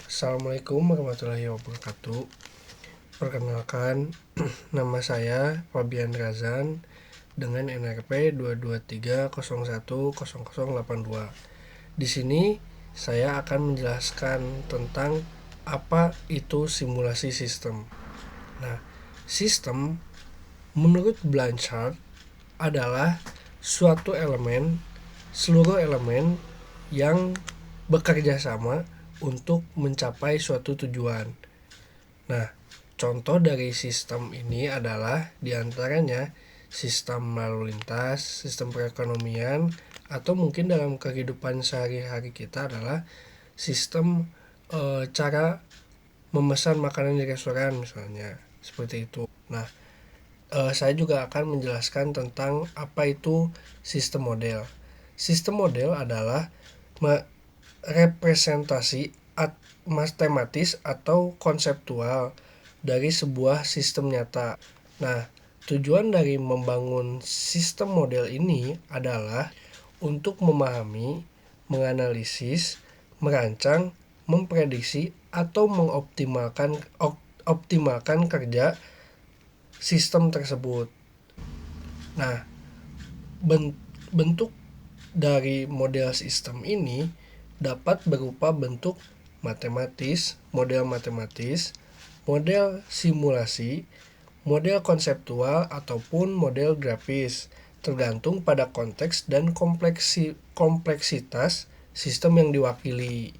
Assalamualaikum warahmatullahi wabarakatuh. Perkenalkan, nama saya Fabian Razan dengan NRP 223010082. Di sini saya akan menjelaskan tentang apa itu simulasi sistem. Nah, sistem menurut Blanchard adalah seluruh elemen yang bekerja sama untuk mencapai suatu tujuan. Nah, contoh dari sistem ini adalah diantaranya sistem lalu lintas, sistem perekonomian, atau mungkin dalam kehidupan sehari-hari kita adalah sistem cara memesan makanan di restoran misalnya, seperti itu. Nah, saya juga akan menjelaskan tentang apa itu sistem model. Sistem model adalah representasi matematis atau konseptual dari sebuah sistem nyata. Nah, tujuan dari membangun sistem model ini adalah untuk memahami, menganalisis, merancang, memprediksi atau optimalkan kerja sistem tersebut. Nah, bentuk dari model sistem ini dapat berupa bentuk matematis, model simulasi, model konseptual ataupun model grafis, tergantung pada konteks dan kompleksitas sistem yang diwakili.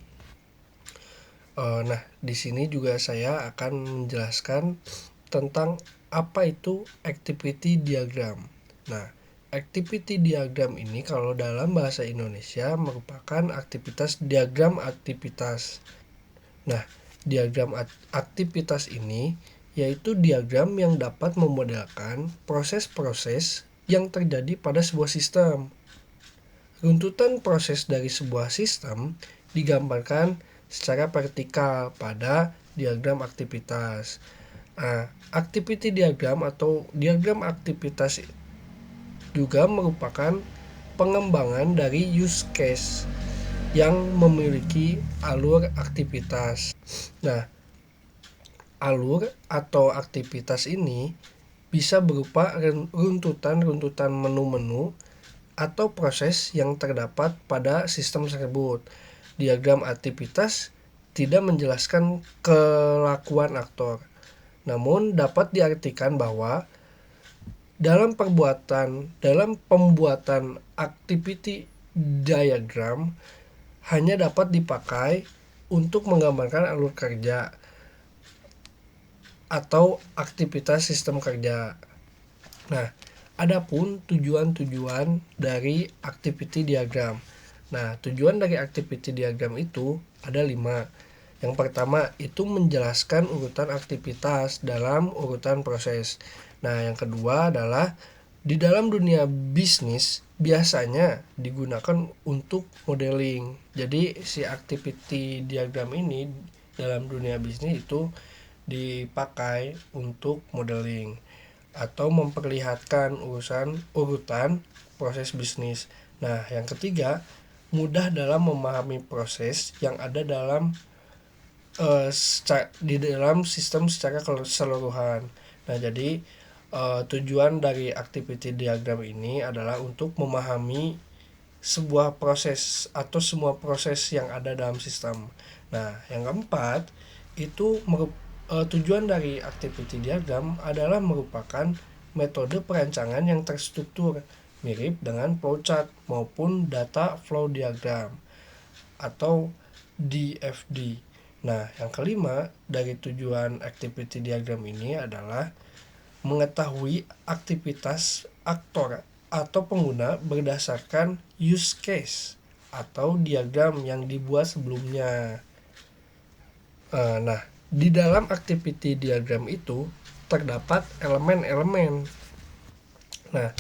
Nah, di sini juga saya akan menjelaskan tentang apa itu activity diagram. Nah, activity diagram ini kalau dalam bahasa Indonesia merupakan diagram aktivitas. Nah, diagram aktivitas ini yaitu diagram yang dapat memodelkan proses-proses yang terjadi pada sebuah sistem. Runtutan proses dari sebuah sistem digambarkan secara vertikal pada diagram aktivitas. Nah, activity diagram atau diagram aktivitas juga merupakan pengembangan dari use case yang memiliki alur aktivitas. Nah, alur atau aktivitas ini bisa berupa runtutan menu-menu atau proses yang terdapat pada sistem tersebut. Diagram aktivitas tidak menjelaskan kelakuan aktor, namun dapat diartikan bahwa dalam pembuatan activity diagram hanya dapat dipakai untuk menggambarkan alur kerja atau aktivitas sistem kerja. Nah, adapun tujuan-tujuan dari activity diagram. Nah, tujuan dari activity diagram itu ada 5. Yang pertama itu menjelaskan urutan aktivitas dalam urutan proses. Nah, yang kedua adalah di dalam dunia bisnis biasanya digunakan untuk modeling. Jadi si activity diagram ini dalam dunia bisnis itu dipakai untuk modeling atau memperlihatkan urutan proses bisnis. Nah, yang ketiga, mudah dalam memahami proses yang ada di dalam sistem secara keseluruhan. Nah, jadi tujuan dari activity diagram ini adalah untuk memahami sebuah proses atau semua proses yang ada dalam sistem. Nah, yang keempat itu tujuan dari activity diagram adalah merupakan metode perancangan yang terstruktur, mirip dengan flowchart maupun data flow diagram atau DFD. Nah, yang kelima dari tujuan activity diagram ini adalah mengetahui aktivitas aktor atau pengguna berdasarkan use case atau diagram yang dibuat sebelumnya. Nah, di dalam activity diagram itu terdapat elemen-elemen. Nah,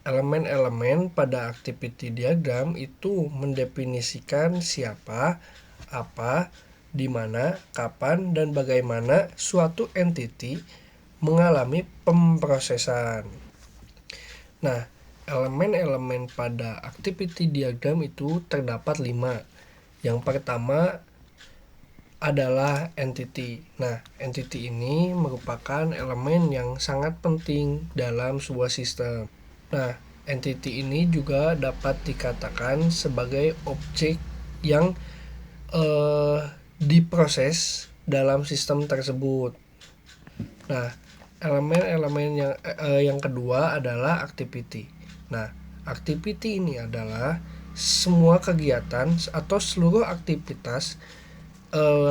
elemen-elemen pada activity diagram itu mendefinisikan siapa, apa, di mana, kapan, dan bagaimana suatu entity mengalami pemrosesan. Nah, elemen-elemen pada activity diagram itu terdapat 5. Yang pertama adalah entity. Nah, entity ini merupakan elemen yang sangat penting dalam sebuah sistem. Nah, entity ini juga dapat dikatakan sebagai objek yang diproses dalam sistem tersebut. Nah, elemen-elemen yang kedua adalah activity. Nah, activity ini adalah semua kegiatan atau seluruh aktivitas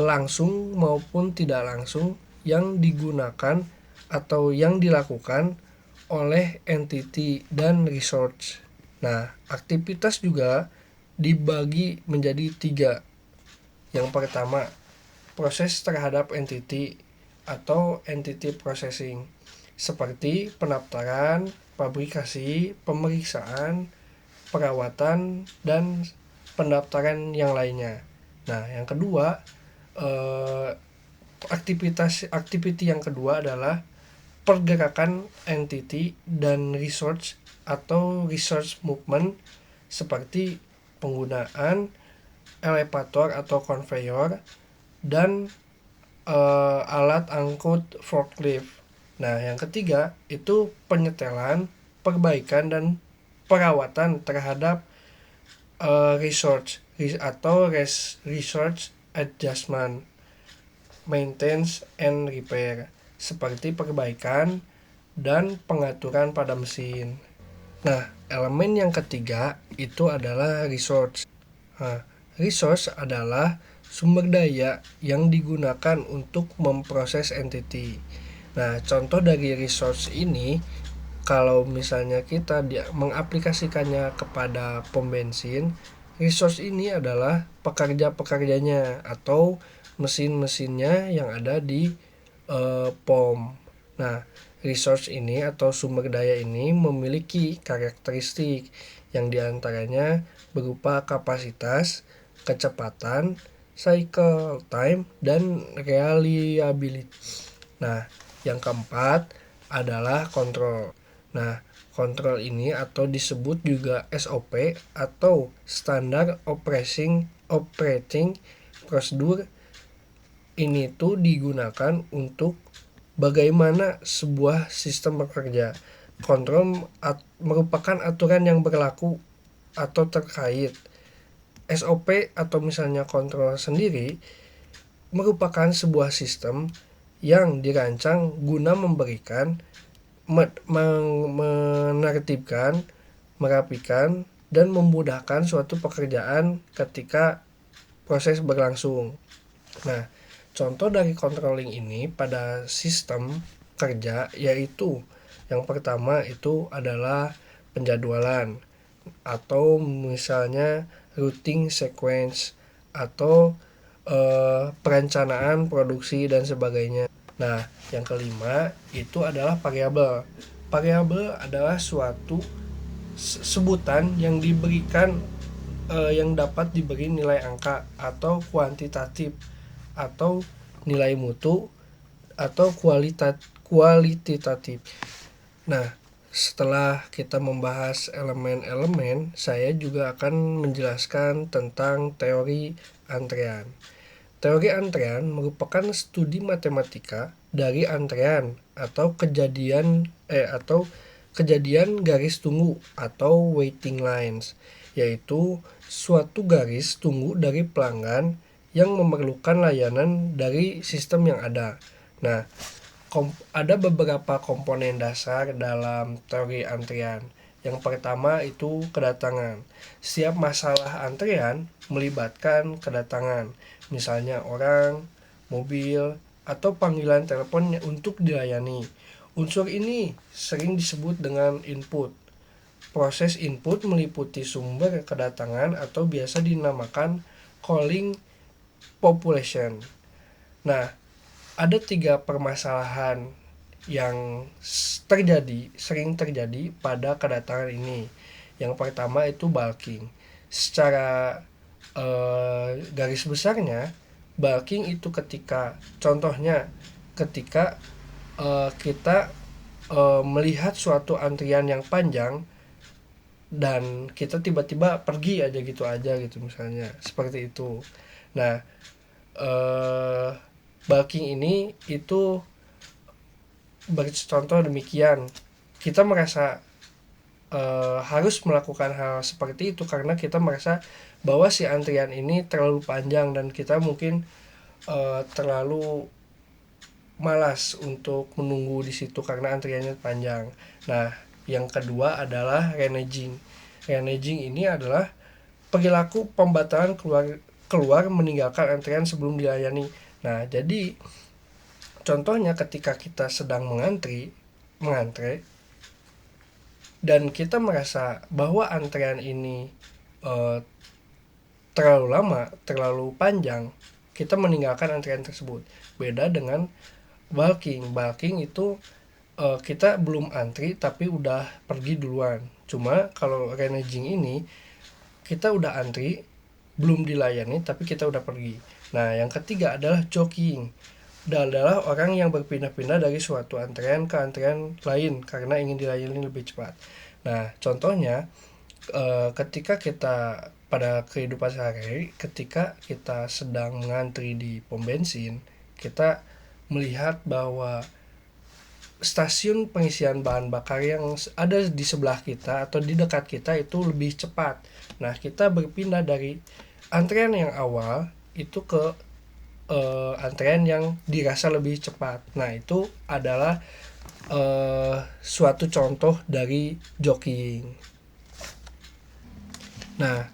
langsung maupun tidak langsung yang digunakan atau yang dilakukan oleh entity dan resource. Nah, aktivitas juga dibagi menjadi 3. Yang pertama, proses terhadap entity atau entity processing, seperti pendaftaran, publikasi, pemeriksaan, perawatan, dan pendaftaran yang lainnya. Nah, yang kedua, activity yang kedua adalah pergerakan entity dan resource atau resource movement, seperti penggunaan elevator atau conveyor dan alat angkut forklift. Nah, yang ketiga itu penyetelan, perbaikan dan perawatan terhadap research atau research adjustment, maintenance and repair, seperti perbaikan dan pengaturan pada mesin. Nah, elemen yang ketiga itu adalah resource. Nah, resource adalah sumber daya yang digunakan untuk memproses entity. Nah, contoh dari resource ini, kalau misalnya kita mengaplikasikannya kepada pom bensin, resource ini adalah pekerja-pekerjanya atau mesin-mesinnya yang ada di pom. Nah, resource ini atau sumber daya ini memiliki karakteristik yang diantaranya berupa kapasitas, kecepatan, cycle time, dan reliability. Nah, yang keempat adalah kontrol. Nah, kontrol ini atau disebut juga SOP atau Standard Operating Procedure, ini tuh digunakan untuk bagaimana sebuah sistem bekerja. Kontrol merupakan aturan yang berlaku atau terkait. SOP atau misalnya kontrol sendiri merupakan sebuah sistem yang dirancang guna memberikan, menertibkan, merapikan, dan memudahkan suatu pekerjaan ketika proses berlangsung. Nah, contoh dari controlling ini pada sistem kerja yaitu yang pertama itu adalah penjadwalan atau misalnya routing sequence atau perencanaan produksi dan sebagainya. Nah, yang kelima itu adalah variabel. Variabel adalah suatu sebutan yang diberikan yang dapat diberi nilai angka atau kuantitatif atau nilai mutu atau kualitatif. Nah, setelah kita membahas elemen-elemen, saya juga akan menjelaskan tentang teori antrean. Teori antrean merupakan studi matematika dari antrean atau kejadian garis tunggu atau waiting lines, yaitu suatu garis tunggu dari pelanggan yang memerlukan layanan dari sistem yang ada. Nah, ada beberapa komponen dasar dalam teori antrian. Yang pertama itu kedatangan. Setiap masalah antrian melibatkan kedatangan, misalnya orang, mobil, atau panggilan telepon untuk dilayani. Unsur ini sering disebut dengan input. Proses input meliputi sumber kedatangan atau biasa dinamakan calling population. Nah, ada 3 permasalahan yang sering terjadi pada kedatangan ini. Yang pertama itu bulking. Secara garis besarnya, bulking itu contohnya ketika kita melihat suatu antrian yang panjang dan kita tiba-tiba pergi aja gitu misalnya, seperti itu. Nah, bulking ini itu bercontoh demikian, kita merasa harus melakukan hal seperti itu karena kita merasa bahwa si antrian ini terlalu panjang dan kita mungkin terlalu malas untuk menunggu di situ karena antriannya panjang. Nah, yang kedua adalah reneging. Reneging ini adalah perilaku pembatalan keluar meninggalkan antrian sebelum dilayani. Nah, jadi contohnya ketika kita sedang mengantre dan kita merasa bahwa antrean ini terlalu lama, terlalu panjang, kita meninggalkan antrean tersebut. Beda dengan bulking. Bulking itu kita belum antri tapi udah pergi duluan. Cuma kalau reneging ini kita udah antri, belum dilayani tapi kita udah pergi. Nah, yang ketiga adalah jockeying. Adalah orang yang berpindah-pindah dari suatu antrean ke antrean lain karena ingin dilayani lebih cepat. Nah, contohnya ketika kita pada kehidupan sehari-hari, ketika kita sedang mengantri di pom bensin, kita melihat bahwa stasiun pengisian bahan bakar yang ada di sebelah kita atau di dekat kita itu lebih cepat. Nah, kita berpindah dari antrean yang awal itu ke antrean yang dirasa lebih cepat. Nah, itu adalah suatu contoh dari jockeying. Nah,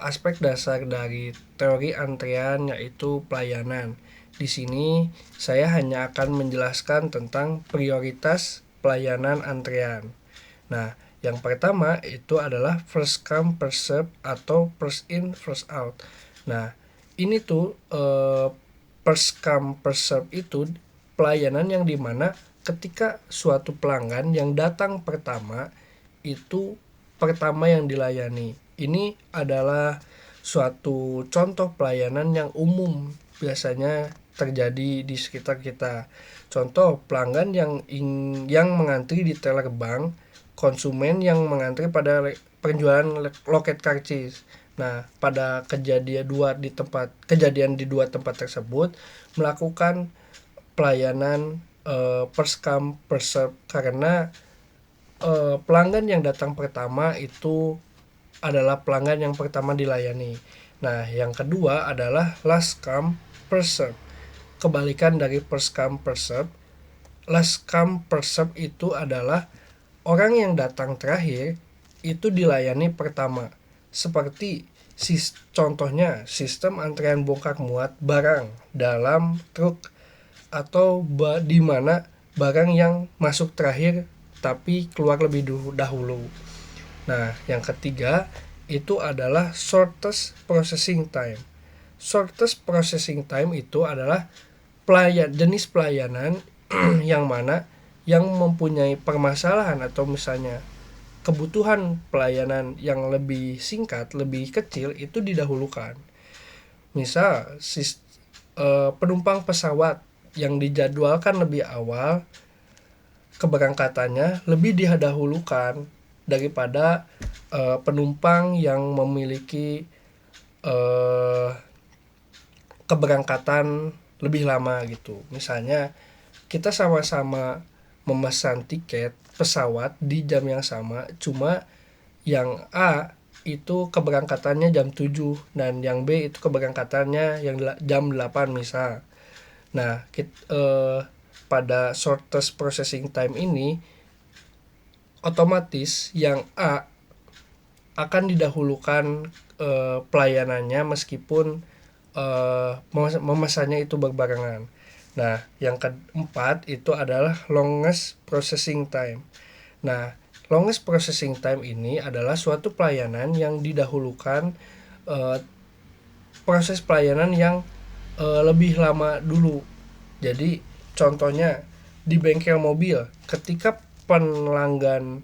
aspek dasar dari teori antrean yaitu pelayanan. Di sini saya hanya akan menjelaskan tentang prioritas pelayanan antrean. Nah, yang pertama itu adalah first come first serve atau first in first out. Nah, ini tuh first come first serve itu pelayanan yang dimana ketika suatu pelanggan yang datang pertama itu pertama yang dilayani. Ini adalah suatu contoh pelayanan yang umum biasanya terjadi di sekitar kita. Contoh pelanggan yang mengantri di teller bank, konsumen yang mengantri pada penjualan loket karcis. Nah, pada kejadian di dua tempat tersebut melakukan pelayanan first come first serve karena pelanggan yang datang pertama itu adalah pelanggan yang pertama dilayani. Nah, yang kedua adalah last come first serve. Kebalikan dari first come first serve, last come first serve itu adalah orang yang datang terakhir itu dilayani pertama. Seperti contohnya sistem antrean bongkar muat barang dalam truk atau di mana barang yang masuk terakhir tapi keluar lebih dahulu. Nah, yang ketiga itu adalah shortest processing time. Shortest processing time itu adalah jenis pelayanan yang mana yang mempunyai permasalahan atau misalnya kebutuhan pelayanan yang lebih singkat, lebih kecil itu didahulukan. Misal penumpang pesawat yang dijadwalkan lebih awal keberangkatannya lebih didahulukan daripada penumpang yang memiliki keberangkatan lebih lama gitu. Misalnya kita sama-sama memesan tiket pesawat di jam yang sama, cuma yang A itu keberangkatannya jam 7 dan yang B itu keberangkatannya yang jam 8 misal. Nah, pada shortest processing time ini otomatis yang A akan didahulukan pelayanannya meskipun memesannya itu berbarengan. Nah, yang keempat itu adalah longest processing time. Nah, longest processing time ini adalah suatu pelayanan yang didahulukan proses pelayanan yang lebih lama dulu. Jadi, contohnya di bengkel mobil, ketika pelanggan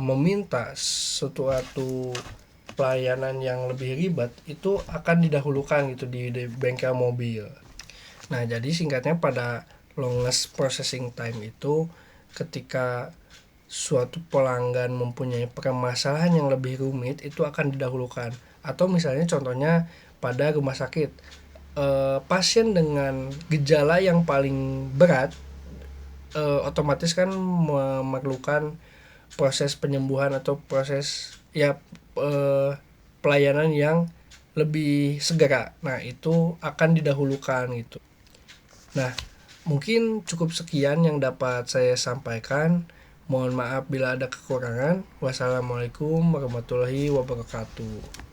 meminta suatu pelayanan yang lebih ribet, itu akan didahulukan gitu di bengkel mobil. Nah, jadi singkatnya pada longest processing time itu ketika suatu pelanggan mempunyai permasalahan yang lebih rumit itu akan didahulukan. Atau misalnya contohnya pada rumah sakit, pasien dengan gejala yang paling berat otomatis kan memerlukan proses penyembuhan atau proses ya pelayanan yang lebih segera. Nah, itu akan didahulukan gitu. Nah, mungkin cukup sekian yang dapat saya sampaikan. Mohon maaf bila ada kekurangan. Wassalamualaikum warahmatullahi wabarakatuh.